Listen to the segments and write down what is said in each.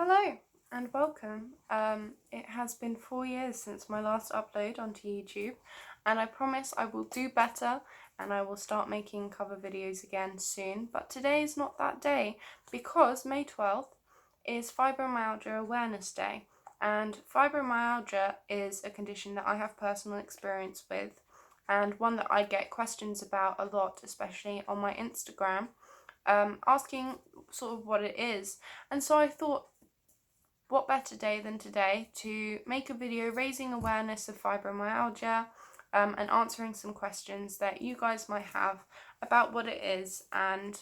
Hello and welcome. It has been 4 years since my last upload onto YouTube, and I promise I will do better and I will start making cover videos again soon. But today is not that day because May 12th is Fibromyalgia Awareness Day, and fibromyalgia is a condition that I have personal experience with and one that I get questions about a lot, especially on my Instagram, asking sort of what it is. And so I thought, what better day than today to make a video raising awareness of fibromyalgia and answering some questions that you guys might have about what it is and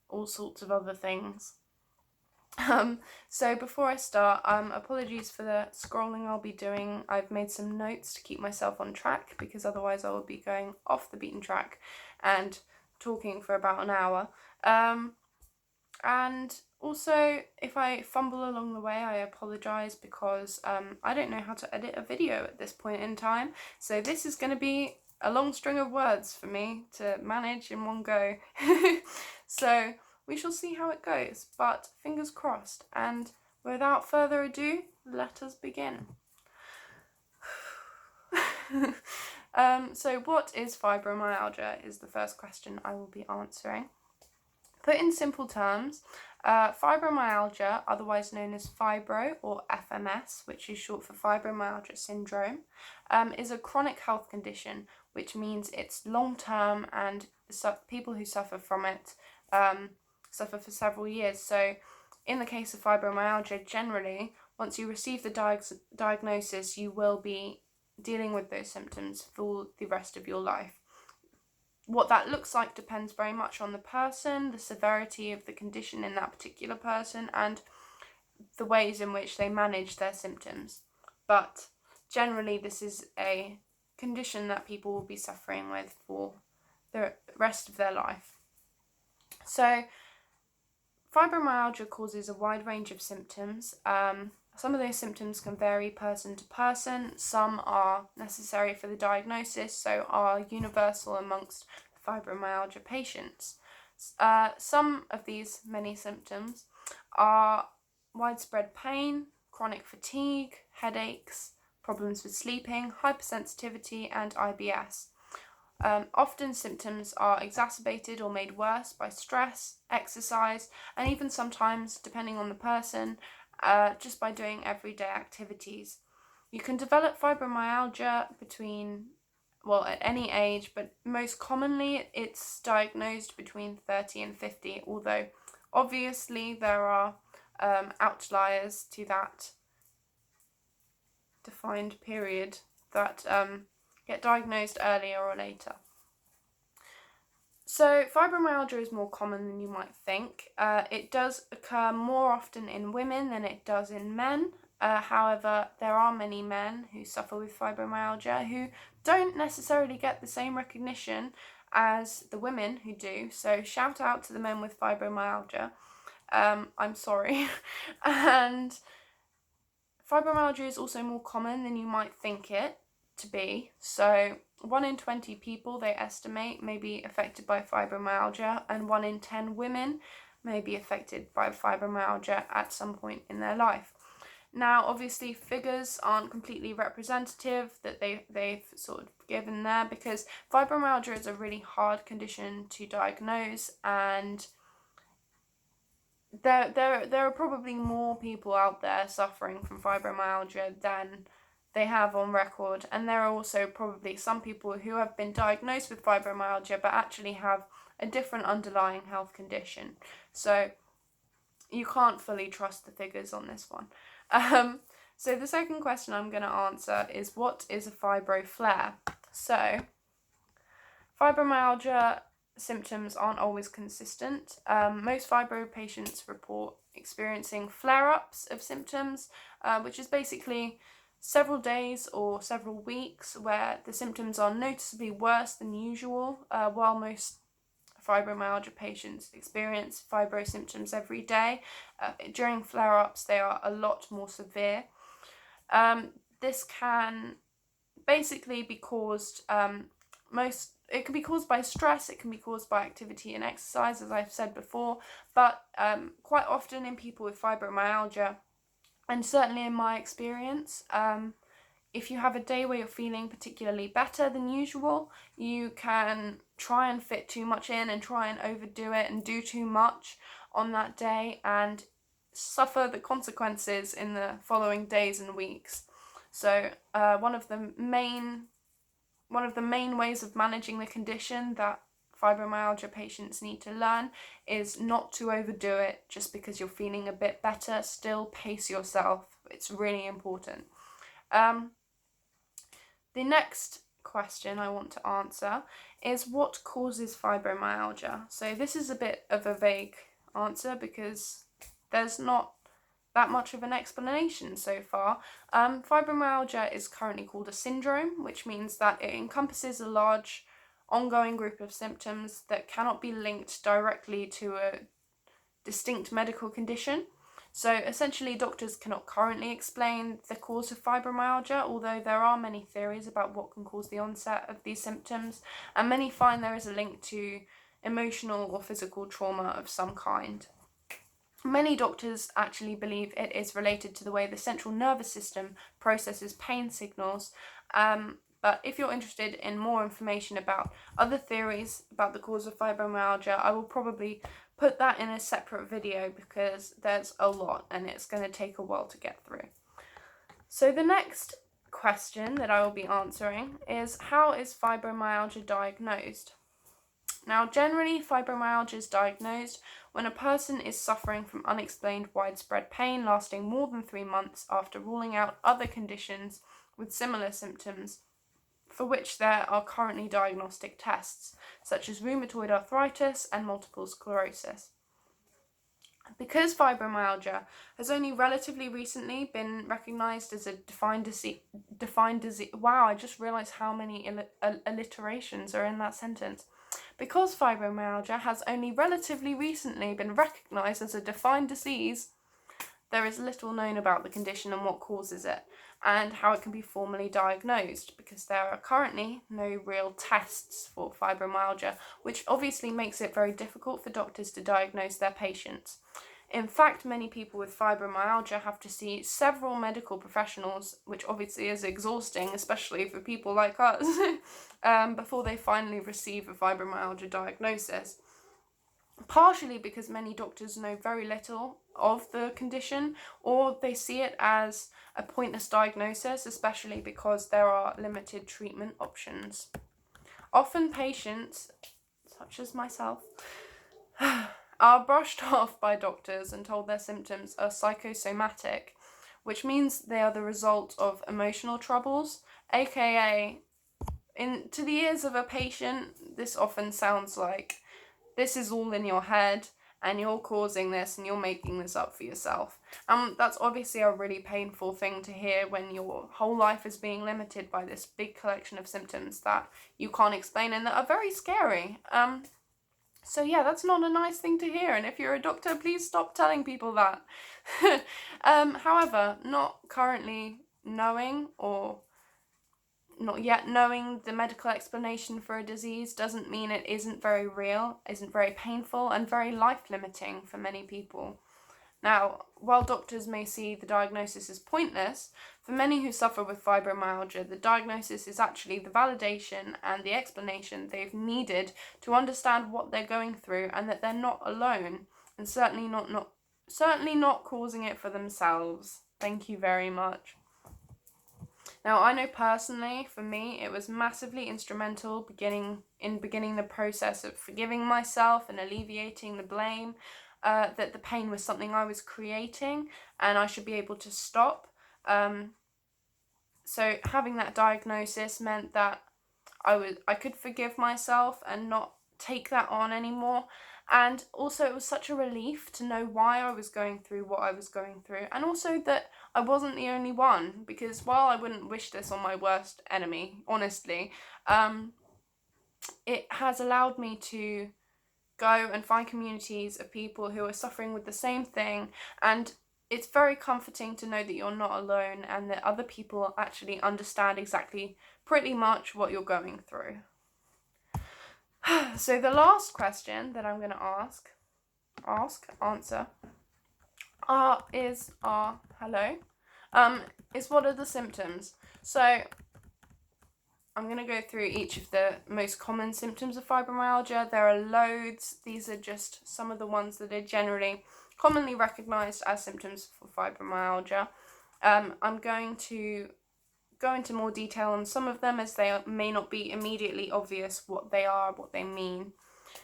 all sorts of other things. So before I start, apologies for the scrolling I'll be doing. I've made some notes to keep myself on track because otherwise I will be going off the beaten track and talking for about an hour. And also, if I fumble along the way, I apologise because I don't know how to edit a video at this point in time. So this is going to be a long string of words for me to manage in one go. So we shall see how it goes, but fingers crossed. And without further ado, let us begin. So what is fibromyalgia is the first question I will be answering. Put in simple terms, fibromyalgia, otherwise known as Fibro or FMS, which is short for fibromyalgia syndrome, is a chronic health condition, which means it's long-term and people who suffer from it suffer for several years. So in the case of fibromyalgia, generally, once you receive the diagnosis, you will be dealing with those symptoms for the rest of your life. What that looks like depends very much on the person, the severity of the condition in that particular person, and the ways in which they manage their symptoms. But generally, this is a condition that people will be suffering with for the rest of their life. So, fibromyalgia causes a wide range of symptoms. Some of those symptoms can vary person to person. Some are necessary for the diagnosis, so are universal amongst fibromyalgia patients. Some of these many symptoms are widespread pain, chronic fatigue, headaches, problems with sleeping, hypersensitivity, and IBS. Often symptoms are exacerbated or made worse by stress, exercise, and even sometimes, depending on the person, just by doing everyday activities. You can develop fibromyalgia at any age, but most commonly it's diagnosed between 30 and 50, although obviously there are outliers to that defined period that get diagnosed earlier or later. So fibromyalgia is more common than you might think. It does occur more often in women than it does in men. However, there are many men who suffer with fibromyalgia who don't necessarily get the same recognition as the women who do. So shout out to the men with fibromyalgia. I'm sorry. And fibromyalgia is also more common than you might think it to be. So 1 in 20 people, they estimate, may be affected by fibromyalgia, and 1 in 10 women may be affected by fibromyalgia at some point in their life. Now, obviously, figures aren't completely representative that they've sort of given there, because fibromyalgia is a really hard condition to diagnose, and there are probably more people out there suffering from fibromyalgia than they have on record, and there are also probably some people who have been diagnosed with fibromyalgia but actually have a different underlying health condition. So you can't fully trust the figures on this one. So the second question I'm going to answer is, what is a fibro flare? So fibromyalgia symptoms aren't always consistent. Most fibro patients report experiencing flare-ups of symptoms, which is basically several days or several weeks where the symptoms are noticeably worse than usual, while most fibromyalgia patients experience fibro symptoms every day. During flare-ups, they are a lot more severe. This can basically be caused, most it can be caused by stress, it can be caused by activity and exercise, as I've said before, but quite often in people with fibromyalgia, and certainly in my experience, if you have a day where you're feeling particularly better than usual, you can try and fit too much in and try and overdo it and do too much on that day and suffer the consequences in the following days and weeks. So one of the main ways of managing the condition that fibromyalgia patients need to learn is not to overdo it just because you're feeling a bit better. Still pace yourself. It's really important. The next question I want to answer is what causes fibromyalgia? So this is a bit of a vague answer because there's not that much of an explanation so far. Fibromyalgia is currently called a syndrome, which means that it encompasses a large ongoing group of symptoms that cannot be linked directly to a distinct medical condition. So essentially, doctors cannot currently explain the cause of fibromyalgia, although there are many theories about what can cause the onset of these symptoms, and many find there is a link to emotional or physical trauma of some kind. Many doctors actually believe it is related to the way the central nervous system processes pain signals, but if you're interested in more information about other theories about the cause of fibromyalgia, I will probably put that in a separate video because there's a lot and it's going to take a while to get through. So the next question that I will be answering is, how is fibromyalgia diagnosed? Now, generally, fibromyalgia is diagnosed when a person is suffering from unexplained widespread pain lasting more than 3 months after ruling out other conditions with similar symptoms for which there are currently diagnostic tests, such as rheumatoid arthritis and multiple sclerosis. Because fibromyalgia has only relatively recently been recognised as a defined disease. Wow, I just realised how many alliterations are in that sentence. Because fibromyalgia has only relatively recently been recognised as a defined disease, there is little known about the condition and what causes it, and how it can be formally diagnosed, because there are currently no real tests for fibromyalgia, which obviously makes it very difficult for doctors to diagnose their patients. In fact, many people with fibromyalgia have to see several medical professionals, which obviously is exhausting, especially for people like us, before they finally receive a fibromyalgia diagnosis. Partially because many doctors know very little of the condition, or they see it as a pointless diagnosis, especially because there are limited treatment options. Often patients, such as myself, are brushed off by doctors and told their symptoms are psychosomatic, which means they are the result of emotional troubles, aka, to the ears of a patient, this often sounds like, this is all in your head and you're causing this and you're making this up for yourself. That's obviously a really painful thing to hear when your whole life is being limited by this big collection of symptoms that you can't explain and that are very scary. So yeah, that's not a nice thing to hear, and if you're a doctor, please stop telling people that. However, not currently knowing or not yet knowing the medical explanation for a disease doesn't mean it isn't very real, isn't very painful, and very life-limiting for many people. Now, while doctors may see the diagnosis as pointless, for many who suffer with fibromyalgia, the diagnosis is actually the validation and the explanation they've needed to understand what they're going through and that they're not alone, and certainly not causing it for themselves. Thank you very much. Now, I know personally, for me, it was massively instrumental beginning the process of forgiving myself and alleviating the blame, that the pain was something I was creating and I should be able to stop. So having that diagnosis meant that I could forgive myself and not take that on anymore. And also it was such a relief to know why I was going through what I was going through, and also that I wasn't the only one, because while I wouldn't wish this on my worst enemy, honestly, it has allowed me to go and find communities of people who are suffering with the same thing, and it's very comforting to know that you're not alone and that other people actually understand exactly pretty much what you're going through. So the last question that I'm going to answer, is what are the symptoms? So I'm going to go through each of the most common symptoms of fibromyalgia. There are loads. These are just some of the ones that are generally commonly recognised as symptoms for fibromyalgia. I'm going to go into more detail on some of them, as they may not be immediately obvious what they are, what they mean.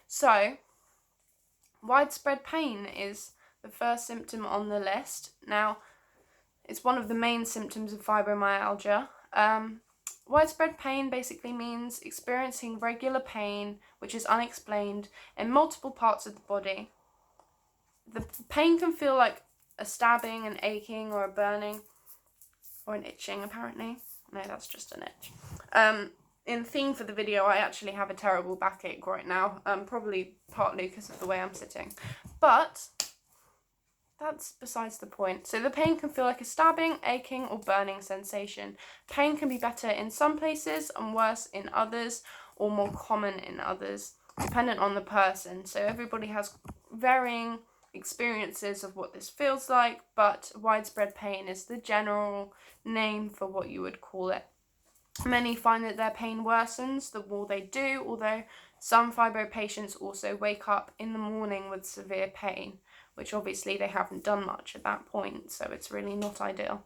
So, widespread pain is the first symptom on the list. Now, it's one of the main symptoms of fibromyalgia. Widespread pain basically means experiencing regular pain, which is unexplained, in multiple parts of the body. The pain can feel like a stabbing, an aching, or a burning, or an itching, apparently. No, that's just an itch. In theme for the video, I actually have a terrible backache right now, probably partly because of the way I'm sitting. But that's besides the point. So the pain can feel like a stabbing, aching, or burning sensation. Pain can be better in some places and worse in others, or more common in others, dependent on the person. So everybody has varying experiences of what this feels like, but widespread pain is the general name for what you would call it. Many find that their pain worsens the more they do, although some fibro patients also wake up in the morning with severe pain, which obviously they haven't done much at that point, so it's really not ideal.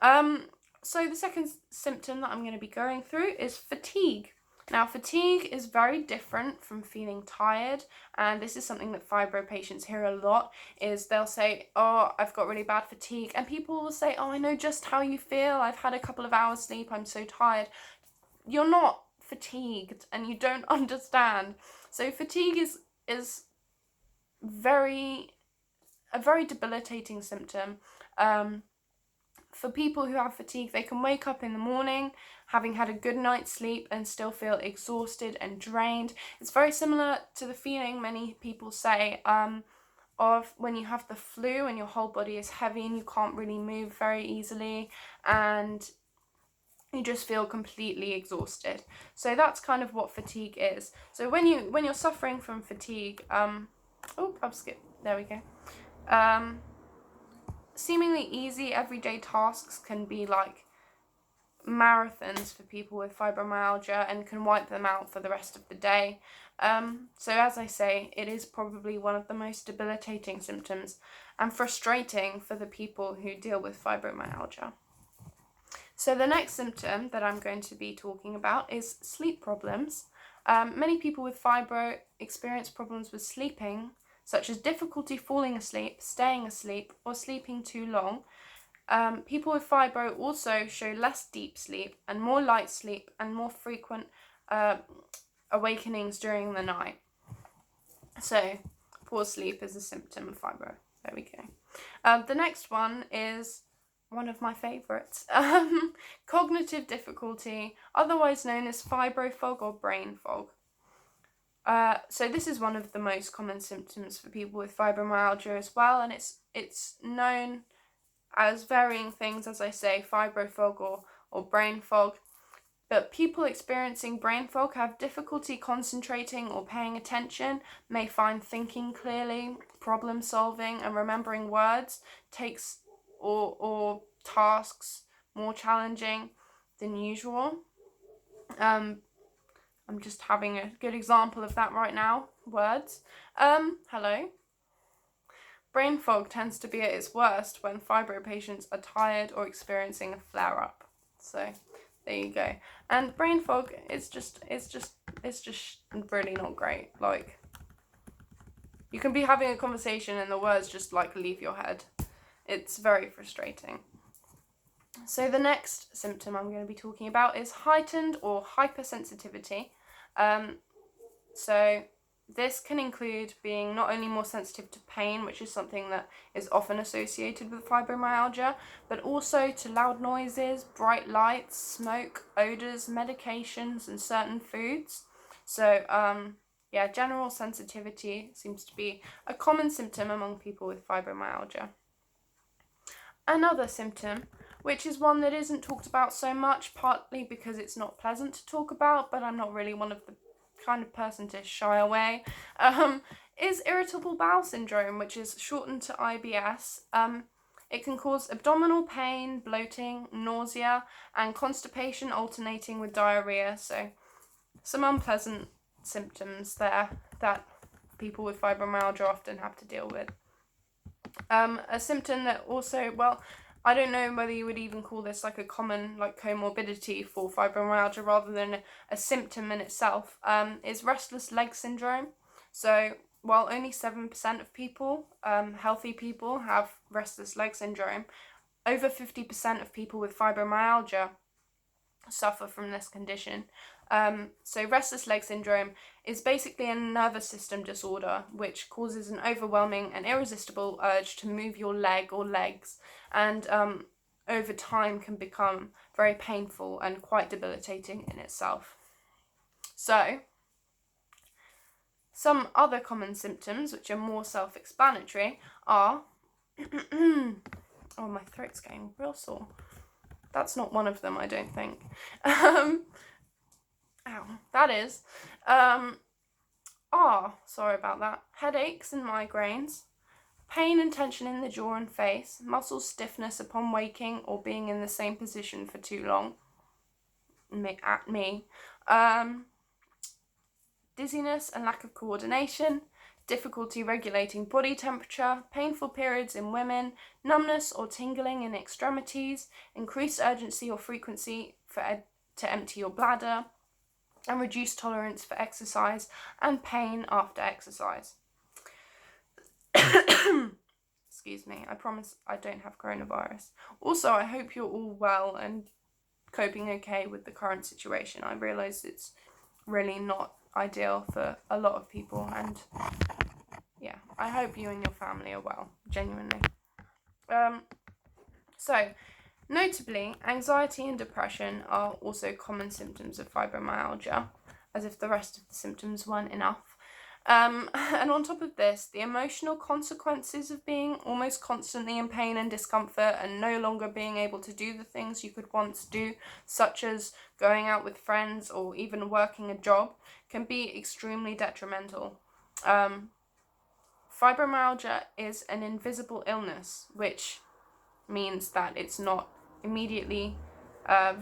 So the second symptom that I'm going to be going through is fatigue. Now, fatigue is very different from feeling tired, and this is something that fibro patients hear a lot, is they'll say, oh, I've got really bad fatigue, and people will say, oh, I know just how you feel, I've had a couple of hours sleep, I'm so tired. You're not fatigued, and you don't understand. So fatigue is a very debilitating symptom. For people who have fatigue, they can wake up in the morning having had a good night's sleep and still feel exhausted and drained. It's very similar to the feeling many people say of when you have the flu and your whole body is heavy and you can't really move very easily and you just feel completely exhausted. So that's kind of what fatigue is. So when you're suffering from fatigue, there we go. Seemingly easy everyday tasks can be like marathons for people with fibromyalgia and can wipe them out for the rest of the day. So as I say, it is probably one of the most debilitating symptoms and frustrating for the people who deal with fibromyalgia. So the next symptom that I'm going to be talking about is sleep problems. Many people with fibro experience problems with sleeping, such as difficulty falling asleep, staying asleep, or sleeping too long. People with fibro also show less deep sleep and more light sleep and more frequent awakenings during the night. So, poor sleep is a symptom of fibro. There we go. The next one is one of my favourites. Cognitive difficulty, otherwise known as fibro fog or brain fog. So this is one of the most common symptoms for people with fibromyalgia as well, and it's known as varying things, as I say, fibro fog or brain fog. But people experiencing brain fog have difficulty concentrating or paying attention, may find thinking clearly, problem solving and remembering words takes or tasks more challenging than usual. I'm just having a good example of that right now. Words. Hello. Brain fog tends to be at its worst when fibro patients are tired or experiencing a flare-up. So, there you go. And brain fog is just really not great. Like, you can be having a conversation and the words just like leave your head. It's very frustrating. So the next symptom I'm going to be talking about is heightened or hypersensitivity. So this can include being not only more sensitive to pain, which is something that is often associated with fibromyalgia, but also to loud noises, bright lights, smoke, odours, medications, and certain foods. So general sensitivity seems to be a common symptom among people with fibromyalgia. Another symptom, which is one that isn't talked about so much, partly because it's not pleasant to talk about, but I'm not really one of the kind of person to shy away, is irritable bowel syndrome, which is shortened to IBS. It can cause abdominal pain, bloating, nausea, and constipation alternating with diarrhea. So some unpleasant symptoms there that people with fibromyalgia often have to deal with. A symptom that also, well, I don't know whether you would even call this like a common like comorbidity for fibromyalgia rather than a symptom in itself, is restless leg syndrome. So while only 7% of people, healthy people, have restless leg syndrome, over 50% of people with fibromyalgia suffer from this condition. So restless leg syndrome is basically a nervous system disorder which causes an overwhelming and irresistible urge to move your leg or legs, and over time can become very painful and quite debilitating in itself. So some other common symptoms which are more self-explanatory are oh, my throat's getting real sore. That's not one of them, I don't think. Ow, that is. Sorry about that. Headaches and migraines, pain and tension in the jaw and face, muscle stiffness upon waking or being in the same position for too long. Dizziness and lack of coordination, difficulty regulating body temperature, painful periods in women, numbness or tingling in extremities, increased urgency or frequency to empty your bladder, and reduced tolerance for exercise and pain after exercise. Excuse me, I promise I don't have coronavirus. Also, I hope you're all well and coping okay with the current situation. I realise it's really not ideal for a lot of people, and yeah, I hope you and your family are well, genuinely. So, notably, anxiety and depression are also common symptoms of fibromyalgia, as if the rest of the symptoms weren't enough. And on top of this, the emotional consequences of being almost constantly in pain and discomfort and no longer being able to do the things you could once do, such as going out with friends or even working a job, can be extremely detrimental. Fibromyalgia is an invisible illness, which means that it's not immediately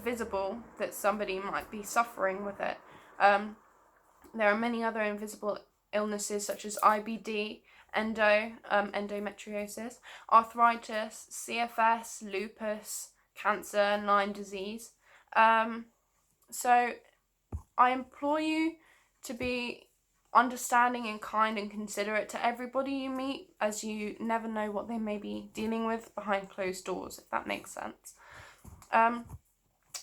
visible that somebody might be suffering with it. There are many other invisible illnesses such as IBD, endometriosis, arthritis, CFS, lupus, cancer, Lyme disease. So I implore you to be understanding and kind and considerate to everybody you meet, as you never know what they may be dealing with behind closed doors, if that makes sense.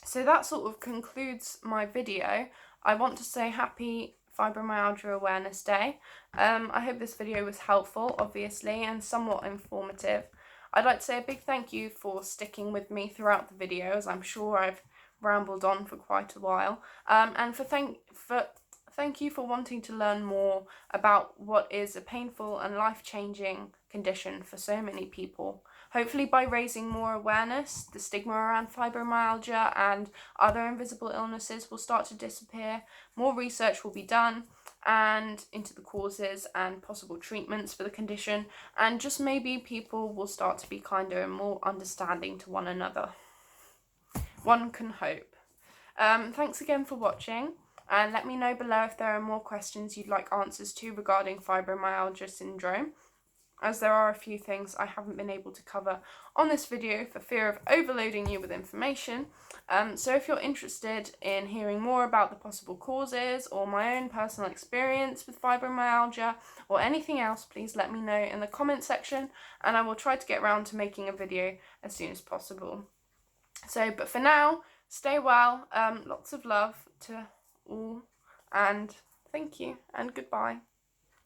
So that sort of concludes my video. I want to say happy Fibromyalgia Awareness Day. I hope this video was helpful, obviously, and somewhat informative. I'd like to say a big thank you for sticking with me throughout the video, as I'm sure I've rambled on for quite a while. And thank you for wanting to learn more about what is a painful and life-changing condition for so many people. Hopefully by raising more awareness, the stigma around fibromyalgia and other invisible illnesses will start to disappear, more research will be done and into the causes and possible treatments for the condition, and just maybe people will start to be kinder and more understanding to one another. One can hope. Thanks again for watching, and let me know below if there are more questions you'd like answers to regarding fibromyalgia syndrome, as there are a few things I haven't been able to cover on this video for fear of overloading you with information. So if you're interested in hearing more about the possible causes or my own personal experience with fibromyalgia or anything else, please let me know in the comment section, and I will try to get around to making a video as soon as possible. So, but for now, stay well, lots of love to all, and thank you, and goodbye.